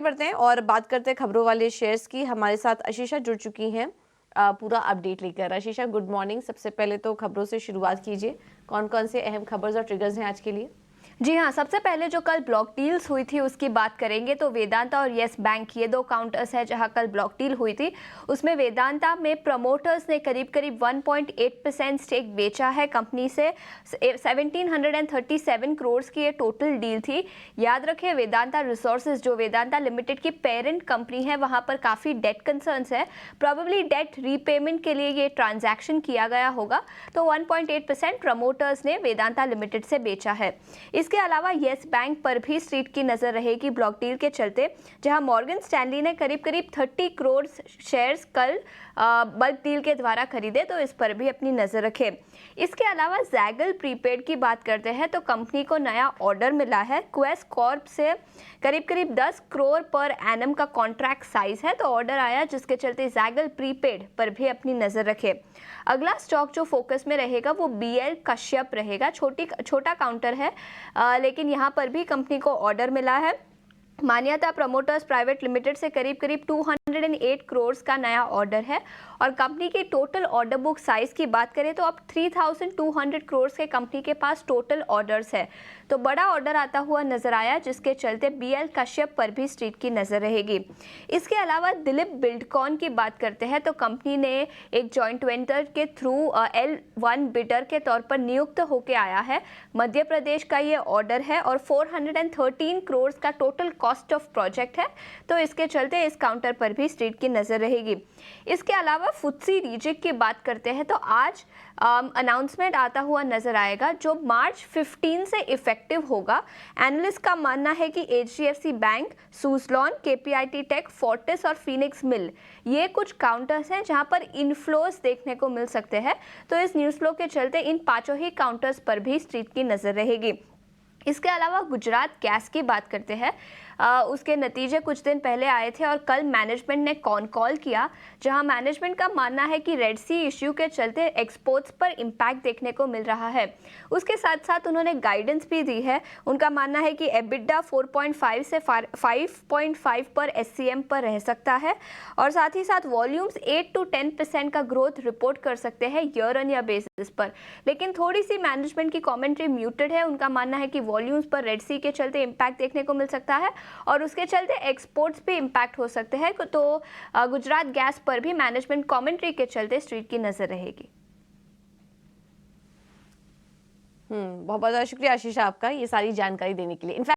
बढ़ते हैं और बात करते हैं खबरों वाले शेयर्स की। हमारे साथ आशीषा जुड़ चुकी हैं पूरा अपडेट लेकर। आशीषा, गुड मॉर्निंग। सबसे पहले तो खबरों से शुरुआत कीजिए, कौन कौन से अहम खबर्स और ट्रिगर्स हैं आज के लिए? जी हाँ, सबसे पहले जो कल ब्लॉक डील्स हुई थी उसकी बात करेंगे तो वेदांता और येस बैंक ये दो काउंटर्स हैं जहां कल ब्लॉक डील हुई थी। उसमें वेदांता में प्रमोटर्स ने करीब करीब 1.8% स्टेक बेचा है कंपनी से। 1737 करोड़ की ये टोटल डील थी। याद रखें, वेदांता रिसोर्सेज जो वेदांता लिमिटेड की पेरेंट कंपनी है वहां पर काफ़ी डेट कंसर्न्स है। प्रोबेबली डेट रीपेमेंट के लिए ये ट्रांजैक्शन किया गया होगा। तो 1.8% प्रमोटर्स ने वेदांता लिमिटेड से बेचा है। इसके अलावा येस बैंक पर भी स्ट्रीट की नजर रहेगी ब्लॉक डील के चलते, जहां मॉर्गन स्टैनली ने करीब करीब 30 करोड़ शेयर्स कल बल्क डील के द्वारा खरीदे, तो इस पर भी अपनी नजर रखें। इसके अलावा जैगल प्रीपेड की बात करते हैं तो कंपनी को नया ऑर्डर मिला है क्वेस कॉर्प से। करीब करीब 10 करोड़ पर एनम का कॉन्ट्रैक्ट साइज है, तो ऑर्डर आया जिसके चलते जैगल प्रीपेड पर भी अपनी नजर रखें। अगला स्टॉक जो फोकस में रहेगा वो बीएल कश्यप रहेगा। छोटा काउंटर है, लेकिन यहाँ पर भी कंपनी को ऑर्डर मिला है। मान्यता प्रमोटर्स प्राइवेट लिमिटेड से करीब करीब 208 करोड़ का नया ऑर्डर है। और कंपनी के टोटल ऑर्डर बुक साइज की बात करें तो अब 3200 करोड़ के कंपनी के पास टोटल ऑर्डर्स है, तो बड़ा ऑर्डर आता हुआ नजर आया जिसके चलते बीएल कश्यप पर भी स्ट्रीट की नजर रहेगी। इसके अलावा दिलीप बिल्डकॉन की बात करते हैं तो कंपनी ने एक जॉइंट वेंचर के थ्रू L1 बिडर के तौर पर नियुक्त होकर आया है। मध्य प्रदेश का ये ऑर्डर है और 413 करोड़ का टोटल कॉस्ट ऑफ प्रोजेक्ट है, तो इसके चलते इस काउंटर पर भी स्ट्रीट की नजर रहेगी। इसके अलावा फुत्सी रीजिक की बात करते हैं तो आज अनाउंसमेंट आता हुआ नजर आएगा जो मार्च 15 से इफेक्टिव होगा। एनालिस्ट का मानना है कि HDFC bank, Suzlon, KPIT tech, Fortis और फिनिक्स मिल ये कुछ काउंटर्स हैं जहां पर इनफ्लोस देखने को मिल सकते हैं, तो इस न्यूज फ्लो के चलते इन पांचों ही काउंटर्स पर भी स्ट्रीट की नजर रहेगी। इसके अलावा गुजरात गैस की बात करते हैं। उसके नतीजे कुछ दिन पहले आए थे और कल मैनेजमेंट ने कॉल किया, जहां मैनेजमेंट का मानना है कि रेड सी इश्यू के चलते एक्सपोर्ट्स पर इम्पैक्ट देखने को मिल रहा है। उसके साथ साथ उन्होंने गाइडेंस भी दी है। उनका मानना है कि EBITDA 4.5 से 5.5 पर SCM पर रह सकता है और साथ ही साथ वॉल्यूम्स 8 to 10% का ग्रोथ रिपोर्ट कर सकते हैं ईयर ऑन ईयर बेसिस पर। लेकिन थोड़ी सी मैनेजमेंट की कॉमेंट्री म्यूटेड है। उनका मानना है कि वॉल्यूम्स पर रेड सी के चलते इम्पैक्ट देखने को मिल सकता है और उसके चलते एक्सपोर्ट्स पे इम्पैक्ट हो सकते हैं, तो गुजरात गैस पर भी मैनेजमेंट कमेंट्री के चलते स्ट्रीट की नजर रहेगी। बहुत बहुत शुक्रिया आशीषा आपका ये सारी जानकारी देने के लिए।